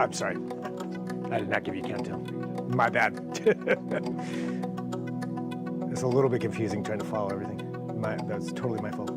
I'm sorry. I did not give you a countdown. My bad. It's a little bit confusing trying to follow everything. That's totally my fault.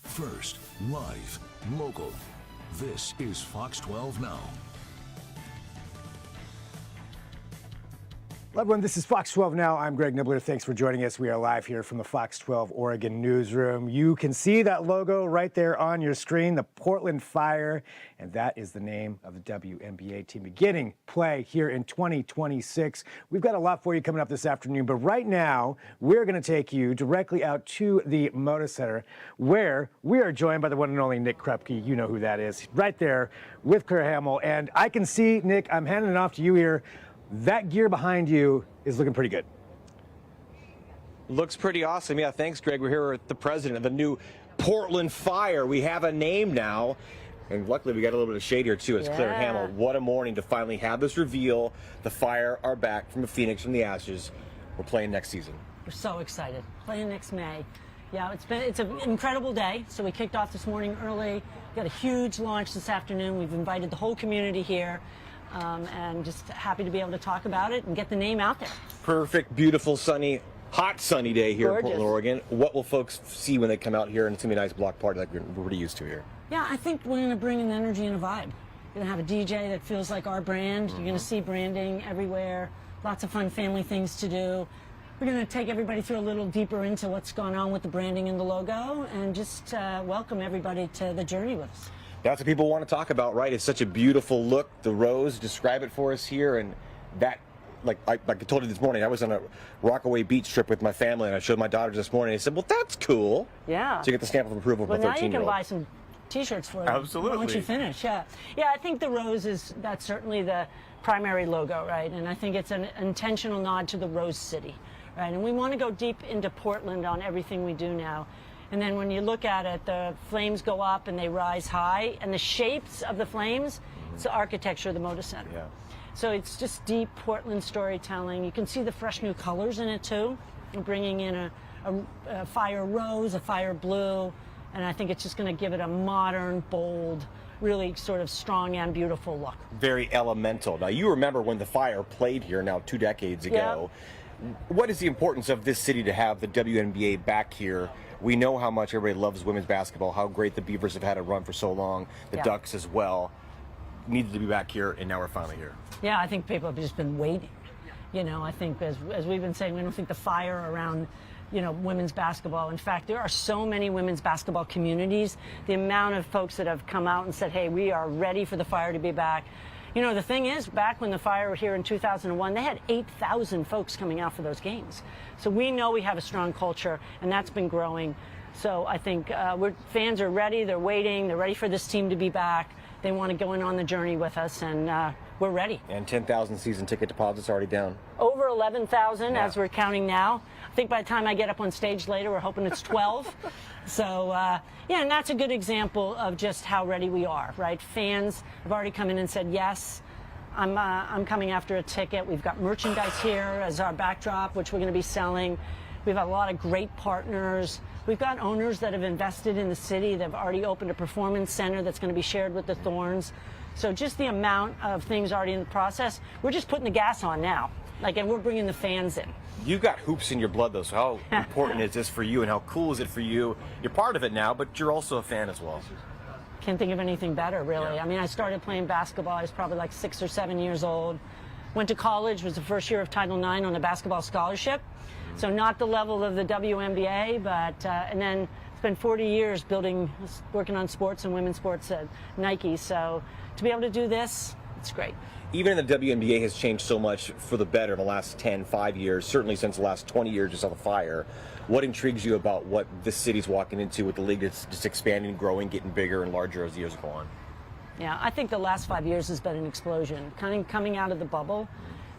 First, live, local. This is Fox 12 Now. Hello, everyone. This is Fox 12 Now. I'm Greg Nibbler. Thanks for joining us. We are live here from the Fox 12 Oregon newsroom. You can see that logo right there on your screen, the Portland Fire, and that is the name of the WNBA team beginning play here in 2026. We've got a lot for you coming up this afternoon, but right now we're going to take you directly out to the Moda Center, where we are joined by the one and only Nick Krupke. You know who that is, right there with Clare Hamill. And I can see, Nick, I'm handing it off to you here. That gear behind you is looking pretty good. Looks pretty awesome. Yeah, thanks, Greg. We're here with the president of the new Portland Fire. We have a name now, and luckily we got a little bit of shade here, too. It's Clare Hamill. What a morning to finally have this reveal. The Fire are back from the Phoenix, from the ashes. We're playing next season. We're so excited. Playing next May. Yeah, it's an incredible day. So we kicked off this morning early. Got a huge launch this afternoon. We've invited the whole community here. And just happy to be able to talk about it and get the name out there. Perfect, beautiful, sunny, hot sunny day here Gorgeous. in Portland, Oregon. What will folks see when they come out here? And it's going to be a nice block party like we're already used to here. Yeah, I think we're going to bring an energy and a vibe. We're going to have a DJ that feels like our brand. You're going to see branding everywhere. Lots of fun family things to do. We're going to take everybody through a little deeper into what's going on with the branding and the logo and just welcome everybody to the journey with us. That's what people want to talk about, right? It's such a beautiful look. The rose, describe it for us here. And that, like I told you this morning, I was on a Rockaway Beach trip with my family, and I showed my daughters this morning. They said, well, that's cool. Yeah. So you get the stamp of approval from a 13-year-old. Well, now you can buy some T-shirts for them. Absolutely. Once you finish, yeah. Yeah, I think the rose that's certainly the primary logo, right? And I think it's an intentional nod to the Rose City, right? And we want to go deep into Portland on everything we do now. And then when you look at it, the flames go up and they rise high. And the shapes of the flames, it's the architecture of the Moda Center. Yeah. So it's just deep Portland storytelling. You can see the fresh new colors in it, too. We're bringing in a fire rose, a fire blue. And I think it's just going to give it a modern, bold, really sort of strong and beautiful look. Very elemental. Now, you remember when the Fire played here now 2 decades ago. Yeah. What is the importance of this city to have the WNBA back here? We know how much everybody loves women's basketball, how great the Beavers have had a run for so long, the Ducks as well. Needed to be back here, and now we're finally here. Yeah, I think people have just been waiting. You know, I think as we've been saying, we don't think the fire around, you know, women's basketball. In fact, there are so many women's basketball communities. The amount of folks that have come out and said, hey, we are ready for the Fire to be back. You know, the thing is, back when the Fire were here in 2001, they had 8,000 folks coming out for those games. So we know we have a strong culture, and that's been growing. So I think fans are ready, they're waiting, they're ready for this team to be back. They want to go in on the journey with us, and we're ready. And 10,000 season ticket deposits already down. Over 11,000 as we're counting now. I think by the time I get up on stage later, we're hoping it's 12. So, yeah, and that's a good example of just how ready we are, right? Fans have already come in and said, yes, I'm coming after a ticket. We've got merchandise here as our backdrop, which we're going to be selling. We've got a lot of great partners. We've got owners that have invested in the city. They've already opened a performance center that's going to be shared with the Thorns. So just the amount of things already in the process, we're just putting the gas on now. And we're bringing the fans in. You've got hoops in your blood, though, so how important is this for you, and how cool is it for you? You're part of it now, but you're also a fan as well. Can't think of anything better, really. Yeah. I mean, I started playing basketball. I was probably like 6 or 7 years old. Went to college, was the first year of Title IX on a basketball scholarship. So not the level of the WNBA, but, and then spent 40 years working on sports and women's sports at Nike. So to be able to do this, it's great. Even the WNBA has changed so much for the better in the last 5 years, certainly since the last 20 years you saw the Fire. What intrigues you about what this city's walking into with the league that's just expanding, growing, getting bigger and larger as the years go on? Yeah, I think the last 5 years has been an explosion, kind of coming out of the bubble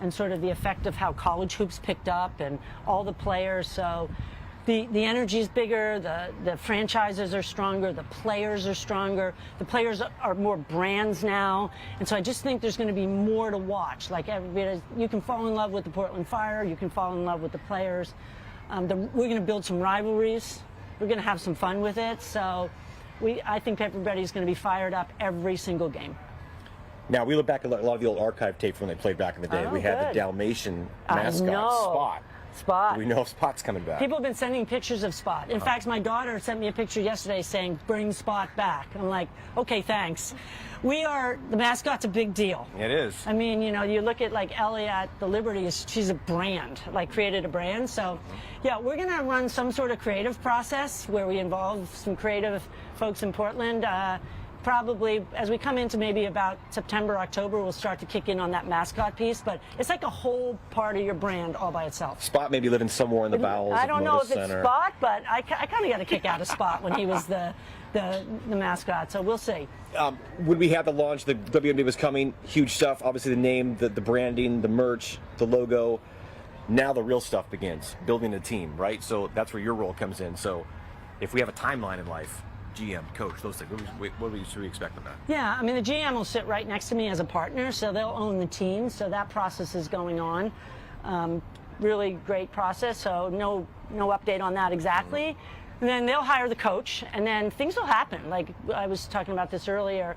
and sort of the effect of how college hoops picked up and all the players. So the energy is bigger, the franchises are stronger, the players are stronger, the players are more brands now. And so I just think there's going to be more to watch. Like everybody, you can fall in love with the Portland Fire, you can fall in love with the players. We're going to build some rivalries. We're going to have some fun with it. So I think everybody's going to be fired up every single game. Now, we look back at a lot of the old archive tape from when they played back in the day. Oh, we had good. the Dalmatian mascot, I know. Spot. Spot. Do we know if Spot's coming back? People have been sending pictures of Spot. In fact, my daughter sent me a picture yesterday saying, bring Spot back. I'm like, okay, thanks. The mascot's a big deal. It is. I mean, you know, you look at like Ellie at the Liberty, she's a brand, like created a brand. So, yeah, we're going to run some sort of creative process where we involve some creative folks in Portland. Probably as we come into maybe about September, October, we'll start to kick in on that mascot piece. But it's like a whole part of your brand all by itself. Spot maybe living somewhere in the bowels I of don't Moda know if Center. it's Spot, but I kind of got a kick out of Spot when he was the mascot. So we'll see. When we had the launch, the WNBA was coming, huge stuff. Obviously, the name, the branding, the merch, the logo. Now the real stuff begins, building a team, right? So that's where your role comes in. So if we have a timeline in life, GM, coach, those things, what should we expect of that? Yeah, I mean, the GM will sit right next to me as a partner, so they'll own the team. So that process is going on. Really great process, so no update on that exactly. And then they'll hire the coach, and then things will happen. Like I was talking about this earlier,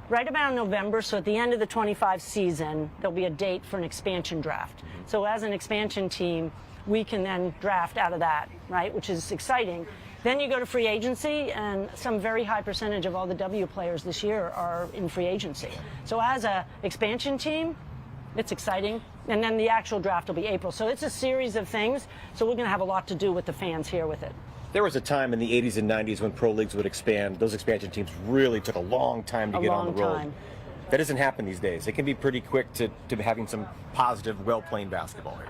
right about November, so at the end of the 25 season, there'll be a date for an expansion draft. So as an expansion team, we can then draft out of that, right, which is exciting. Then you go to free agency, and some very high percentage of all the W players this year are in free agency. So as a expansion team, it's exciting. And then the actual draft will be April. So it's a series of things. So we're going to have a lot to do with the fans here with it. There was a time in the 80s and 90s when pro leagues would expand. Those expansion teams really took a long time to get on the road. That doesn't happen these days. It can be pretty quick to having some positive, well-playing basketball here.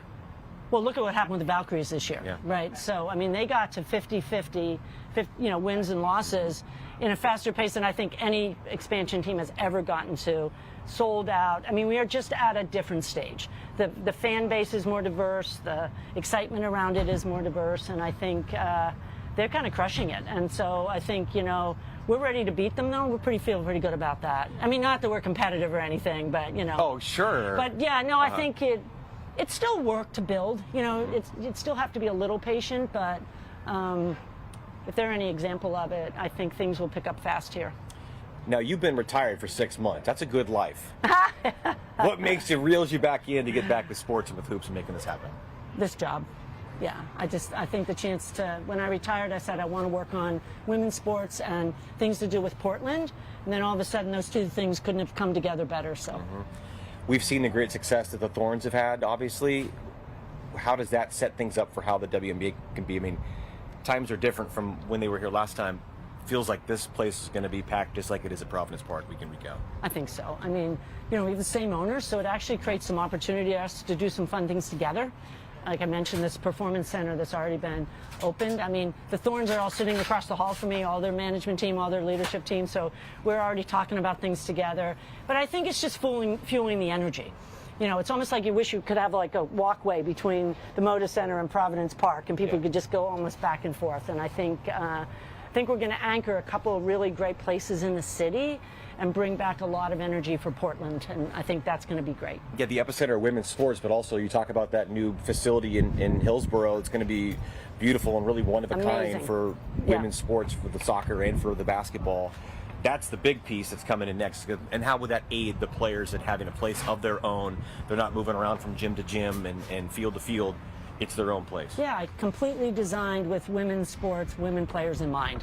Well, look at what happened with the Valkyries this year, yeah. Right? So, I mean, they got to 50-50, wins and losses in a faster pace than I think any expansion team has ever gotten to. Sold out. I mean, we are just at a different stage. The fan base is more diverse. The excitement around it is more diverse, and I think they're kind of crushing it. And so I think, we're ready to beat them, though. We feel pretty good about that. I mean, not that we're competitive or anything, but, Oh, sure. But, yeah, no, I think it's still work to build. You'd still have to be a little patient, but if they're any example of it, I think things will pick up fast here. Now, you've been retired for 6 months. That's a good life. What reels you back in to get back to sports and with hoops and making this happen? This job. Yeah, I think the chance to, when I retired, I said I want to work on women's sports and things to do with Portland. And then all of a sudden, those two things couldn't have come together better, so. We've seen the great success that the Thorns have had, obviously. How does that set things up for how the WNBA can be? I mean, times are different from when they were here last time. Feels like this place is going to be packed just like it is at Providence Park week in, week out. I think so. I mean, we have the same owners, so it actually creates some opportunity for us to do some fun things together. Like I mentioned, this performance center that's already been opened. I mean, the Thorns are all sitting across the hall from me, all their management team, all their leadership team, so we're already talking about things together. But I think it's just fueling the energy. It's almost like you wish you could have like a walkway between the Moda Center and Providence Park, and people could just go almost back and forth. And I think we're going to anchor a couple of really great places in the city and bring back a lot of energy for Portland, and I think that's going to be great. Yeah, the epicenter of women's sports, but also you talk about that new facility in Hillsborough. It's going to be beautiful and really one of a kind for women's sports, for the soccer and for the basketball. That's the big piece that's coming in next. And how would that aid the players in having a place of their own? They're not moving around from gym to gym and field to field. It's their own place. Yeah, completely designed with women's sports, women players in mind.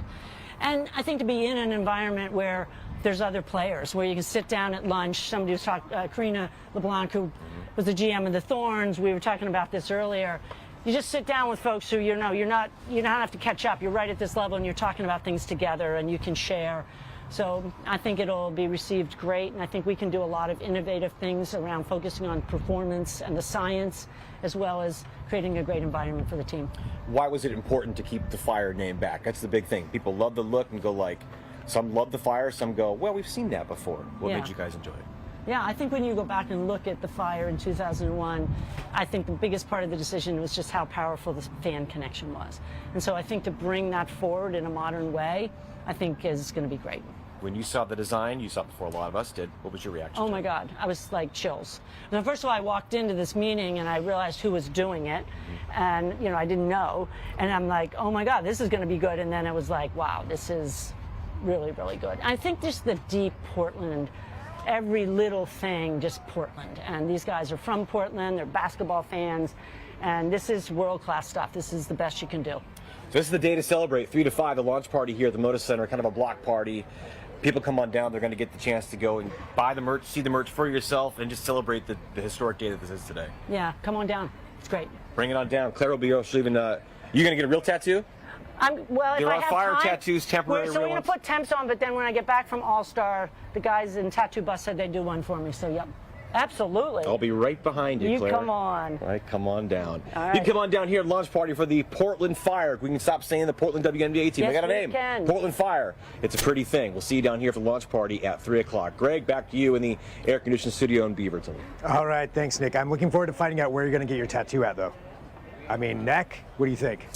And I think to be in an environment where there's other players, where you can sit down at lunch. Somebody was talking, Karina LeBlanc, who was the GM of the Thorns. We were talking about this earlier. You just sit down with folks who you don't have to catch up. You're right at this level, and you're talking about things together, and you can share. So I think it'll be received great, and I think we can do a lot of innovative things around focusing on performance and the science, as well as creating a great environment for the team. Why was it important to keep the Fire name back? That's the big thing. People love the look and go like, some love the Fire, some go, well, we've seen that before. What made you guys enjoy it? Yeah, I think when you go back and look at the Fire in 2001, I think the biggest part of the decision was just how powerful the fan connection was. And so I think to bring that forward in a modern way, I think is going to be great. When you saw the design, you saw it before a lot of us did. What was your reaction? Oh my God, I was like chills. Now, first of all, I walked into this meeting and I realized who was doing it, and I didn't know, and I'm like, oh my God, this is going to be good. And then it was like, wow, this is really, really good. I think just the deep Portland, every little thing, just Portland. And these guys are from Portland, they're basketball fans, and this is world-class stuff. This is the best you can do. So this is the day to celebrate, 3 to 5, the launch party here at the Moda Center, kind of a block party. People come on down, they're going to get the chance to go and buy the merch, see the merch for yourself, and just celebrate the historic day that this is today. Yeah, come on down. It's great. Bring it on down. Claire will be even, you going to get a real tattoo? Well, There if I are have fire time, tattoos, temporary So real we're going to ones. put temps on, but then when I get back from All-Star, the guys in Tattoo Bus said they'd do one for me. So, yep, absolutely. I'll be right behind you, You Claire. come on. All right, come on down. All You right. can come on down here at launch party for the Portland Fire. We can stop saying the Portland WNBA team. Yes, I got a we name. can. Portland Fire. It's a pretty thing. We'll see you down here for the launch party at 3 o'clock. Greg, back to you in the air-conditioned studio in Beaverton. All right, thanks, Nick. I'm looking forward to finding out where you're going to get your tattoo at, though. I mean, neck? What do you think?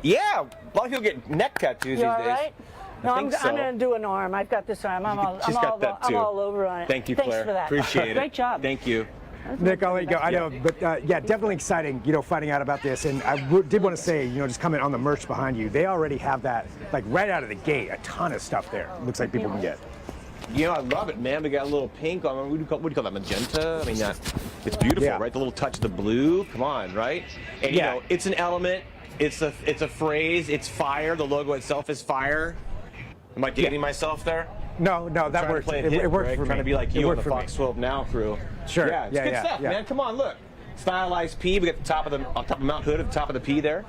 Yeah, a lot of people get neck tattoos You these all days. right? No, I I'm think so. going to do an arm. I've got this arm. She's got that too. I'm all over on it. Thank you, Thanks Claire. for that. Appreciate it. Great job. Thank you. Nick, I'll let you go. I know, but yeah, definitely exciting, finding out about this. And I did want to say, just comment on the merch behind you. They already have that, like right out of the gate, a ton of stuff there. Looks like people can get. I love it, man. We got a little pink on. What do you call that? Magenta? I mean, it's beautiful, Yeah. right? The little touch of the blue. Come on, right? And Yeah. it's an element. It's a phrase. It's fire. The logo itself is fire. Am I dating myself there? No, that Trying worked. to play It worked Greg, for me. trying to be like It you on worked the for me. Fox 12 Now crew. Sure. Yeah, it's Yeah, good yeah, stuff, yeah. man. Come on, look. Stylized P. We got the top of Mount Hood at the top of the P there.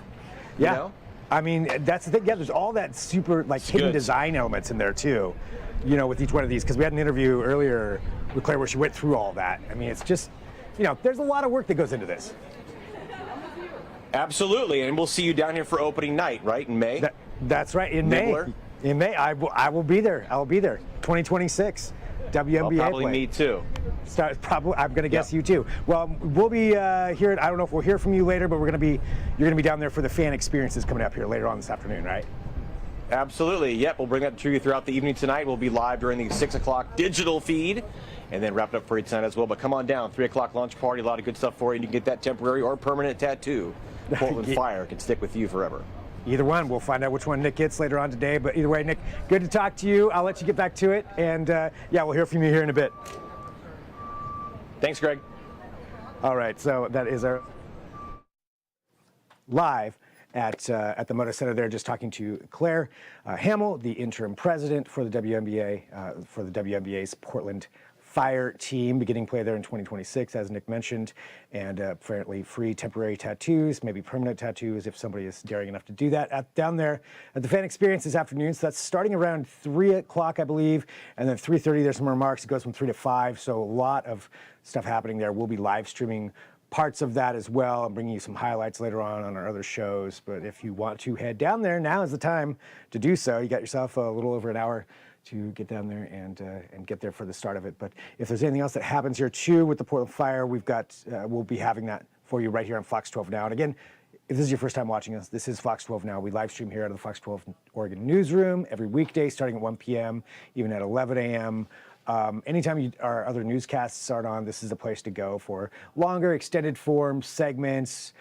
Yeah. You know? I mean, that's the thing. Yeah, there's all that super hidden good. design elements in there too. With each one of these, because we had an interview earlier with Claire where she went through all that. I mean, it's just, there's a lot of work that goes into this. Absolutely, and we'll see you down here for opening night, right, in May? That's right. In Nibbler? May. In May, I will be there. I will be there. 2026 WNBA. Probably play. me too. Probably, I'm going to guess Yeah. you too. Well, we'll be here. I don't know if we'll hear from you later, but you're going to be down there for the fan experiences coming up here later on this afternoon, right? Absolutely. Yep, we'll bring that to you throughout the evening tonight. We'll be live during the 6 o'clock digital feed and then wrap it up for you tonight as well. But come on down, 3 o'clock launch party, a lot of good stuff for you. And you can get that temporary or permanent tattoo. Portland Fire can stick with you forever. Either one. We'll find out which one Nick gets later on today. But either way, Nick, good to talk to you. I'll let you get back to it. And yeah, we'll hear from you here in a bit. Thanks, Greg. All right, so that is our live at the Moda Center there, just talking to Clare Hamill, the interim president for the WNBA, for the WNBA's Portland Fire team, beginning play there in 2026, as Nick mentioned, and apparently free temporary tattoos, maybe permanent tattoos if somebody is daring enough to do that down there at the fan experience this afternoon. So that's starting around 3 o'clock, I believe, and then 3:30 there's some remarks. It goes from 3 to 5, so a lot of stuff happening there. We'll be live streaming parts of that as well. I'm bringing you some highlights later on our other shows. But if you want to head down there, now is the time to do so. You got yourself a little over an hour to get down there and get there for the start of it. But if there's anything else that happens here too with the Portland Fire, we'll be having that for you right here on Fox 12 Now. And again, if this is your first time watching us, this is Fox 12 Now. We live stream here out of the Fox 12 Oregon newsroom every weekday starting at 1 p.m., even at 11 a.m. Anytime our other newscasts start on, this is the place to go for longer, extended form segments,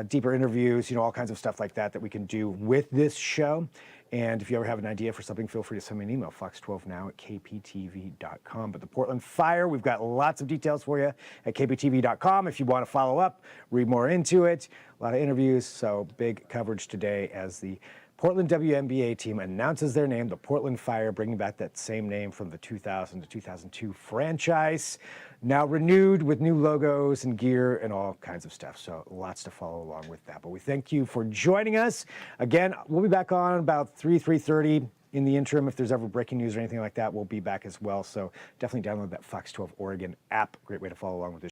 deeper interviews, all kinds of stuff like that we can do with this show. And if you ever have an idea for something, feel free to send me an email, fox12now@kptv.com. But the Portland Fire, we've got lots of details for you at kptv.com. If you want to follow up, read more into it, a lot of interviews. So big coverage today as the Portland WNBA team announces their name, the Portland Fire, bringing back that same name from the 2000 to 2002 franchise. Now renewed with new logos and gear and all kinds of stuff. So lots to follow along with that. But we thank you for joining us. Again, we'll be back on about 3:30 in the interim. If there's ever breaking news or anything like that, we'll be back as well. So definitely download that Fox 12 Oregon app. Great way to follow along with this